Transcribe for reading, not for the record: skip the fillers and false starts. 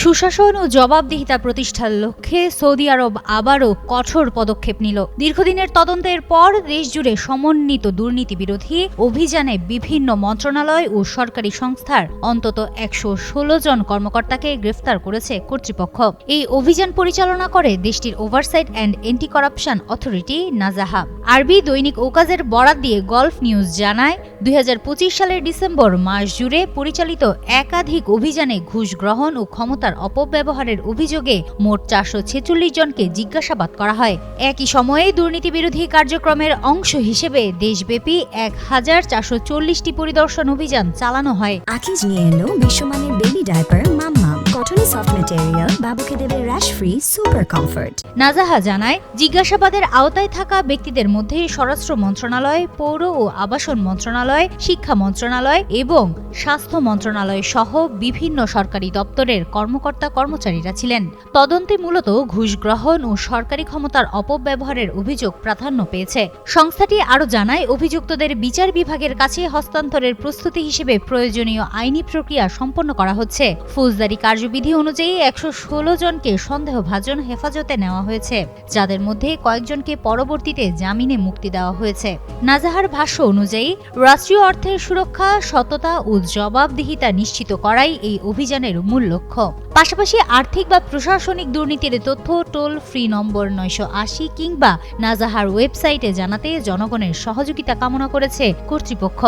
সুশাসন ও জবাবদিহিতা প্রতিষ্ঠার লক্ষ্যে সৌদি আরব আবারও কঠোর পদক্ষেপ নিল। দীর্ঘদিনের তদন্তের পর দেশজুড়ে সমন্বিত দুর্নীতি বিরোধী অভিযানে বিভিন্ন মন্ত্রণালয় ও সরকারি সংস্থার অন্তত ১১৬ জন কর্মকর্তাকে গ্রেফতার করেছে কর্তৃপক্ষ। এই অভিযান পরিচালনা করে দেশটির oversight and anti corruption authority Nazaha. আরবি দৈনিক ওকাজের বরাত দিয়ে গলফ নিউজ জানায়, ২০২৫ সালের ডিসেম্বর মাস জুড়ে পরিচালিত একাধিক অভিযানে ঘুষ গ্রহণ ও ক্ষমতার অপব্যবহারের অভিযোগে মোট ৪৪৬ জনকে জিজ্ঞাসাবাদ করা হয়। একই সময়ে দুর্নীতি বিরোধী কার্যক্রমের অংশ হিসেবে দেশব্যাপী ১,৪৪০টি পরিদর্শন অভিযান চালানো হয়। আকিজ নিয়ে এলো বিশ্বমানের বেবি ডায়াপার মাম্মাম, কটনি সফট ম্যাটেরিয়াল, বাবুকে দেবে র্যাশ ফ্রি সুপার কমফোর্ট। নাজাহা জানায়, জিজ্ঞাসাবাদের আওতায় থাকা ব্যক্তিদের মধ্যে স্বরাষ্ট্র মন্ত্রণালয়, পৌর ও আবাসন মন্ত্রণালয়, শিক্ষা মন্ত্রণালয় এবং স্বাস্থ্য মন্ত্রণালয় সহ বিভিন্ন সরকারি দপ্তরের কর্মকর্তা-কর্মচারীরা ছিলেন। তদন্তে মূলত ঘুষ গ্রহণ ও সরকারি ক্ষমতার অপব্যবহারের অভিযোগ প্রাধান্য পেয়েছে। সংস্থাটি আরও জানায়, অভিযুক্তদের বিচার বিভাগের কাছে হস্তান্তরের প্রস্তুতি হিসেবে প্রয়োজনীয় আইনি প্রক্রিয়া সম্পন্ন করা হচ্ছে। ফৌজদারি কার্যবিধি অনুযায়ী ১১৬ জনকে সন্দেহভাজন হেফাজতে নেওয়া হয়েছে, যাদের মধ্যে কয়েকজনকে পরবর্তীতে জামিনে মুক্তি দেওয়া হয়েছে। নাজাহার ভাষ্য অনুযায়ী, রাষ্ট্রীয় অর্থের সুরক্ষা, সততা ও জবাবদিহিতা নিশ্চিত করাই এই অভিযানের মূল লক্ষ্য। পাশাপাশি আর্থিক বা প্রশাসনিক দুর্নীতির তথ্য টোল ফ্রি নম্বর ৯৮০ কিংবা নাজাহার ওয়েবসাইটে জানাতে জনগণের সহযোগিতা কামনা করেছে কর্তৃপক্ষ।